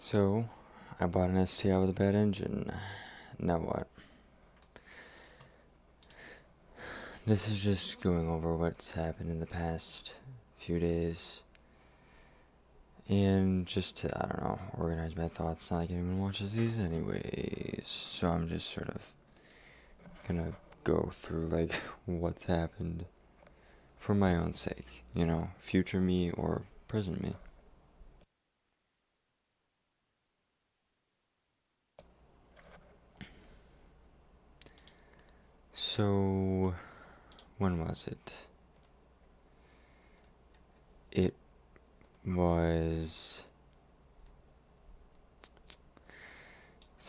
So, I bought an STI with a bad engine. Now what? This is just going over what's happened in the past few days. And just to, I don't know, organize my thoughts. Not like anyone watches these anyways. So I'm just sort of gonna go through, like, what's happened for my own sake. Future me or present me. So, when was it? It was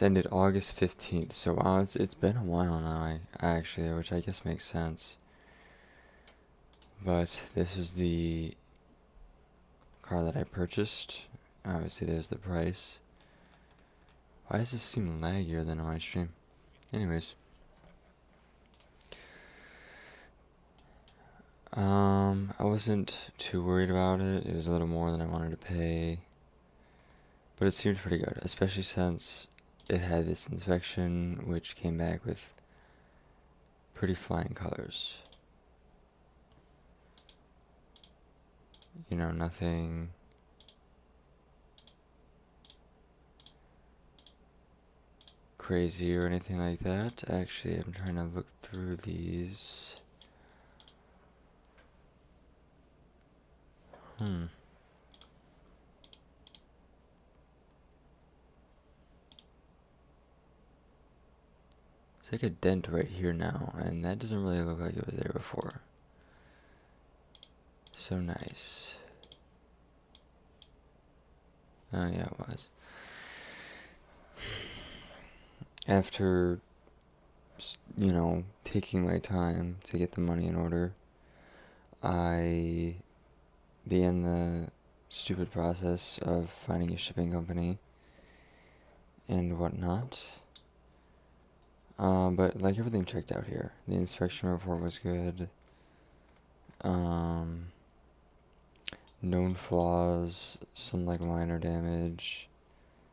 ended August 15th, so it's been a while now, actually, which I guess makes sense. But this was the car that I purchased. Obviously, there's the price. Why does this seem laggier than on my stream? Anyways. I wasn't too worried about it. It was a little more than I wanted to pay. But it seemed pretty good, especially since it had this inspection, which came back with pretty flying colors. Nothing crazy or anything like that. Actually, I'm trying to look through these. It's like a dent right here now, and that doesn't really look like it was there before. So nice. Oh yeah, it was. After, taking my time to get the money in order, I began the stupid process of finding a shipping company and whatnot. But like everything checked out here. The inspection report was good. Known flaws, some like minor damage,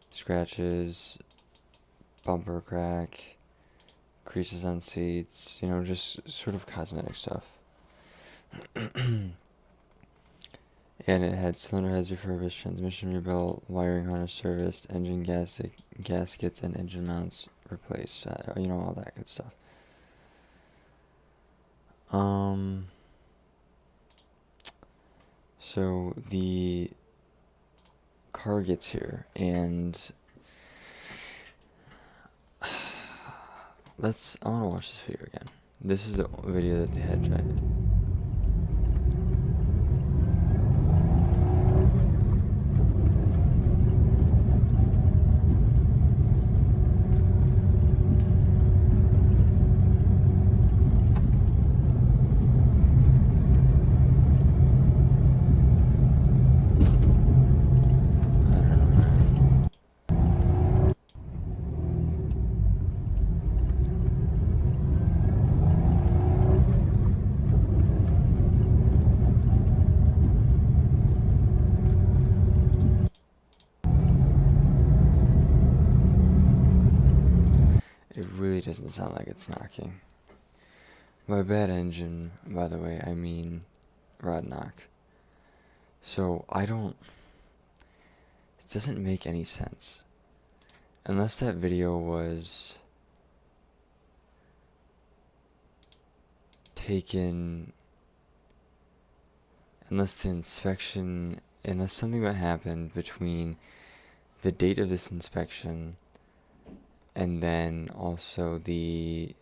scratches, bumper crack, creases on seats, just sort of cosmetic stuff. And it had cylinder heads refurbished, transmission rebuilt, wiring harness serviced, engine gaskets and engine mounts replaced, all that good stuff. So the car gets here, and I want to watch this video again. This is the video that they had tried. It really doesn't sound like it's knocking. By bad engine, by the way, I mean rod knock. So it doesn't make any sense. Unless that video was taken, unless something that happened between the date of this inspection and then also the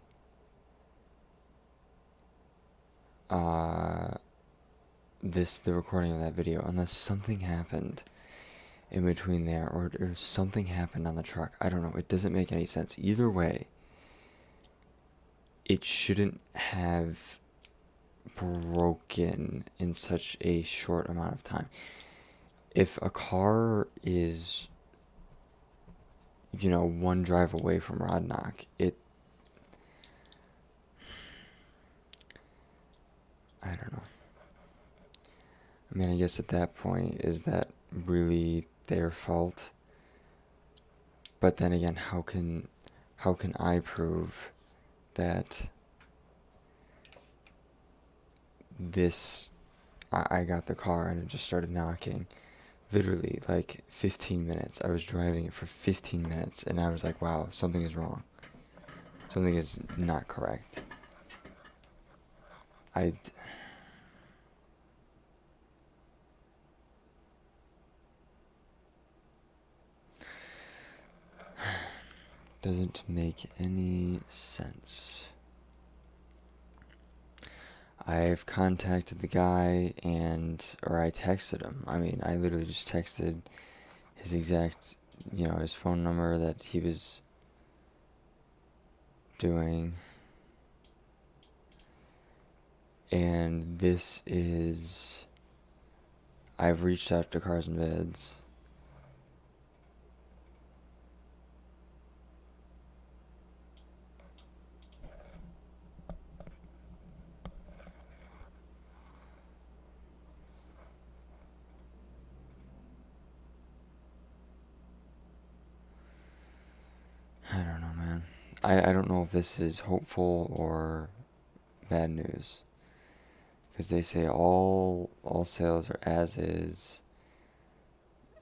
recording of that video, unless something happened in between there, or something happened on the truck. I don't know. It doesn't make any sense. Either way, it shouldn't have broken in such a short amount of time. If a car is, one drive away from rod knock, I don't know. I mean, I guess at that point, is that really their fault? But then again, how can I prove that this, I got the car and it just started knocking? Literally, like 15 minutes. I was driving it for 15 minutes and I was like, wow, something is wrong. Something is not correct. Doesn't make any sense. I've contacted the guy or I texted him. I mean, I literally just texted his exact, his phone number that he was doing. And I've reached out to Cars and Vids. I don't know, man. I don't know if this is hopeful or bad news. Because they say all sales are as is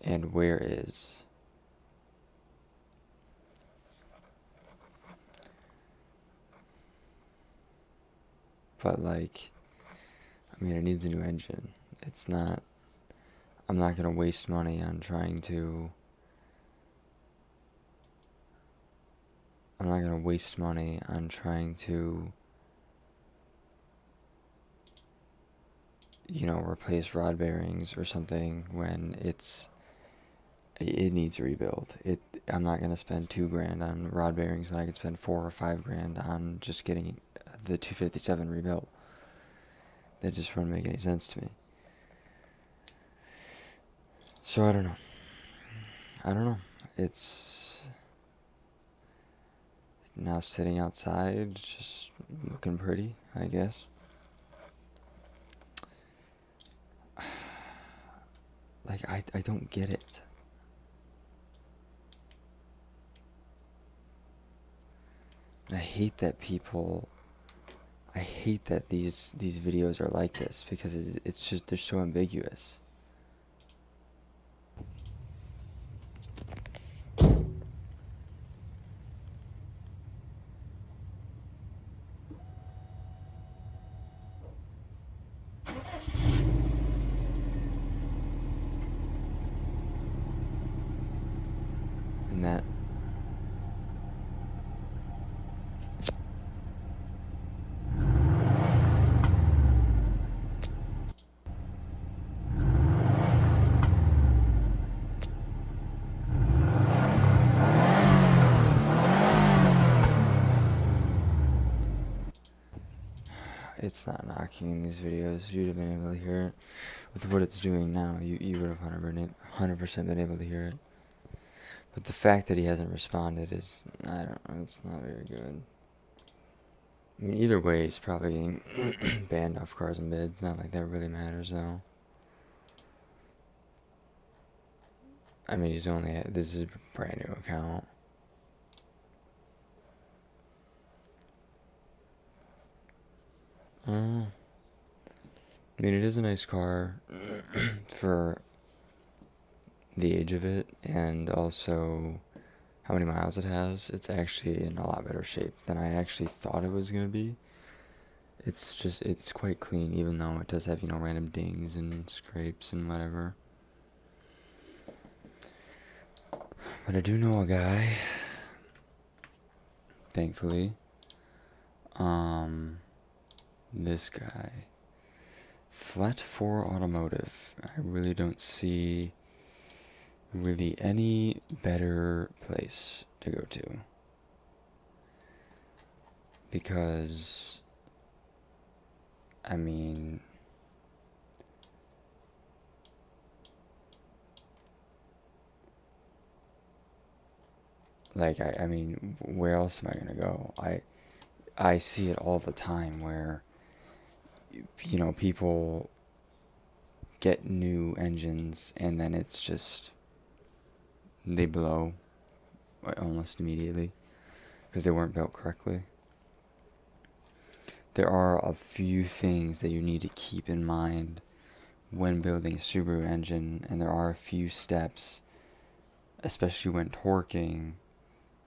and where is. But like, I mean, it needs a new engine. I'm not going to waste money on trying to replace rod bearings or something when it needs a rebuild. I'm not gonna spend $2,000 on rod bearings when I could spend $4,000 or $5,000 on just getting the 257 rebuilt. That just wouldn't make any sense to me. So I don't know. It's now sitting outside, just looking pretty, I guess. Like, I don't get it. And I hate that these videos are like this, because it's just, they're so ambiguous. And that it's not knocking in these videos. You'd have been able to hear it. With what it's doing now, you would have 100% been able to hear it. But the fact that he hasn't responded is, I don't know, it's not very good. I mean, either way, he's probably getting banned off Cars and Bids. Not like that really matters, though. I mean, this is a brand new account. I mean, it is a nice car for the age of it, and also how many miles it has. It's actually in a lot better shape than I actually thought it was going to be. It's quite clean, even though it does have, random dings and scrapes and whatever. But I do know a guy, thankfully. This guy, Flat 4 Automotive. I really don't see really any better place to go to, because I mean, like, I mean, where else am I gonna go? I see it all the time where, people get new engines and then it's just, they blow. almost immediately because they weren't built correctly. There are a few things that you need to keep in mind when building a Subaru engine, and there are a few steps, especially when torquing,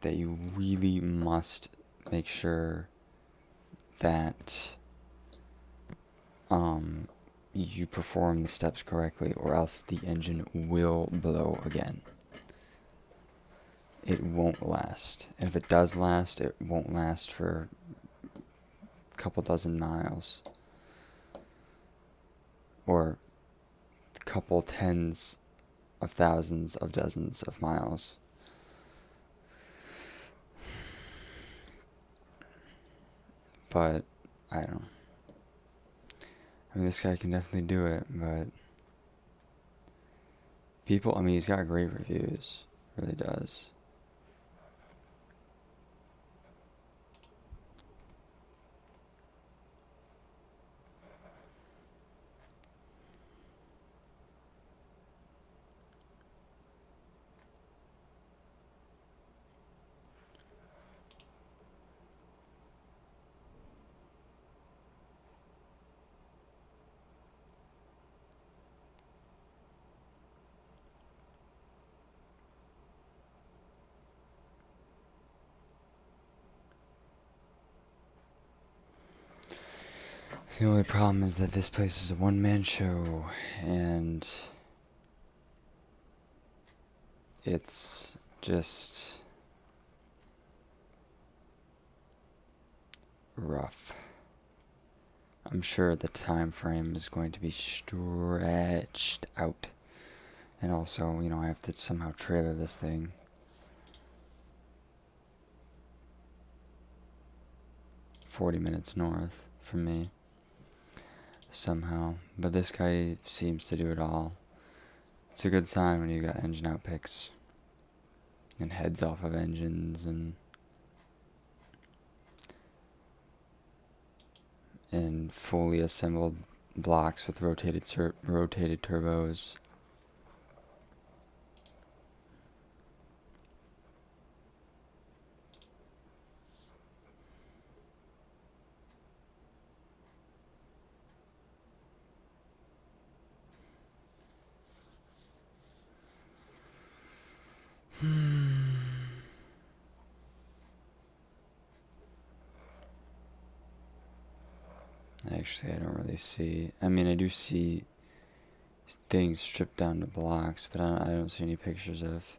that you really must make sure that you perform the steps correctly, or else the engine will blow again. It won't last. And if it does last, it won't last for a couple dozen miles. Or a couple tens of thousands of dozens of miles. But, I don't know. I mean, this guy can definitely do it, but people, I mean, he's got great reviews. Really does. The only problem is that this place is a one-man show, and it's just rough. I'm sure the time frame is going to be stretched out. And also, you know, I have to somehow trailer this thing. "40 minutes north from me. Somehow. But this guy seems to do it all. It's a good sign when you got engine out picks. And heads off of engines and fully assembled blocks with rotated turbos. Actually, I don't really see. I mean, I do see things stripped down to blocks, but I don't see any pictures of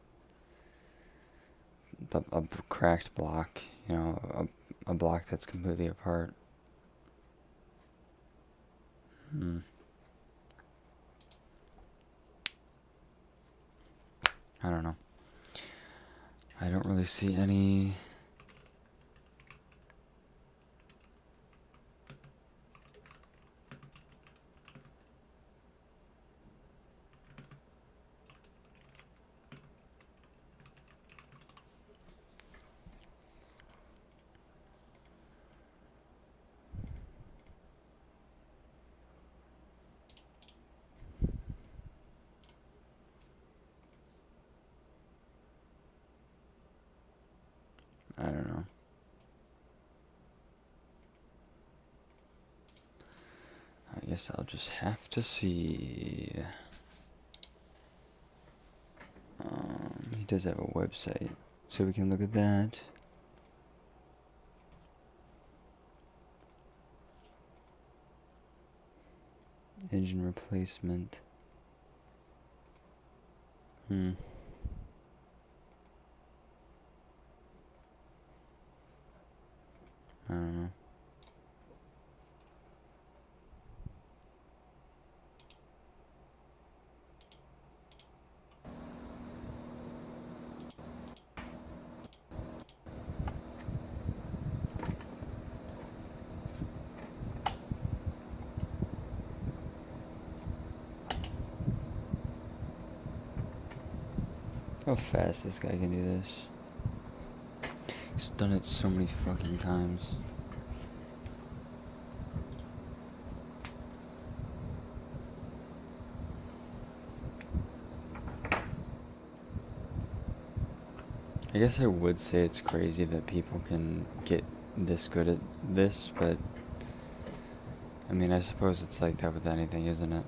a cracked block. You know, a block that's completely apart. I don't know. I don't really see any. I don't know. I guess I'll just have to see. He does have a website, so we can look at that. Engine replacement. I don't know. How fast this guy can do this. He's done it so many fucking times. I guess I would say it's crazy that people can get this good at this, but I mean, I suppose it's like that with anything, isn't it?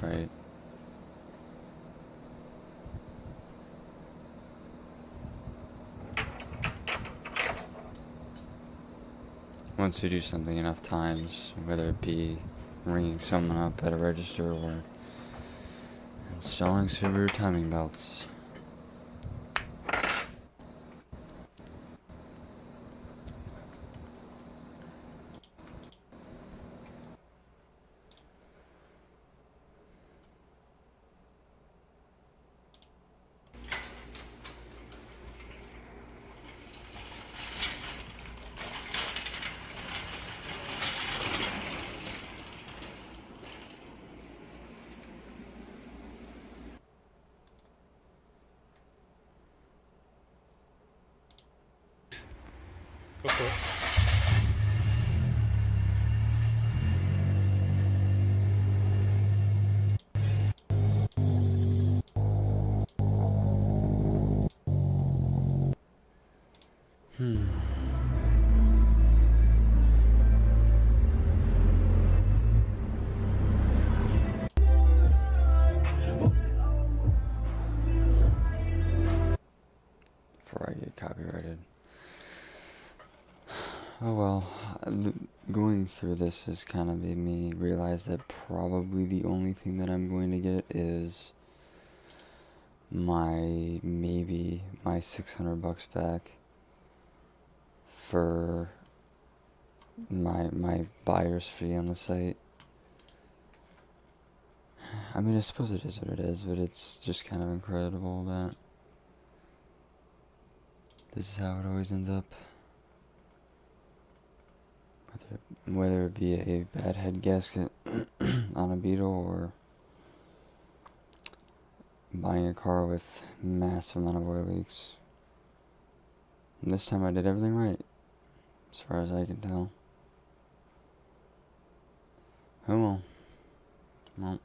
Right? Once you do something enough times, whether it be ringing someone up at a register or installing Subaru timing belts. Go for it. Before I get copyrighted. Oh well, going through this has kind of made me realize that probably the only thing that I'm going to get is maybe my $600 back for my buyer's fee on the site. I mean, I suppose it is what it is, but it's just kind of incredible that this is how it always ends up. Whether it be a bad head gasket on a Beetle or buying a car with massive amount of oil leaks. And this time I did everything right, as far as I can tell. Oh well. Well.